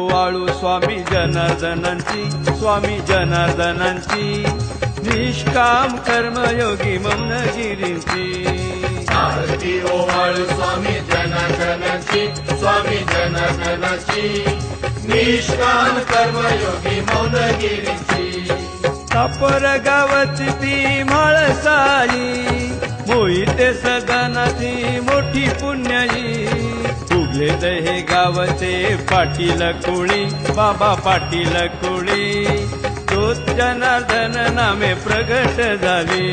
ओवाळू स्वामी जनार्दनांची, स्वामी जनार्दनांची, निष्काम कर्मयोगी मौनगिरींची। आरती ओवाळू स्वामी जनार्दनांची, स्वामी जनार्दनांची, निष्काम कर्मयोगी मौनगिरींची। तापर गावाची ती म्हाळसाई, मोहिते सदानाची मोठी पुण्याई। उगले दहे गावचे पाटील कोळी, बाबा पाटील कोळी, तोच जनार्दन नामे प्रगट झाली।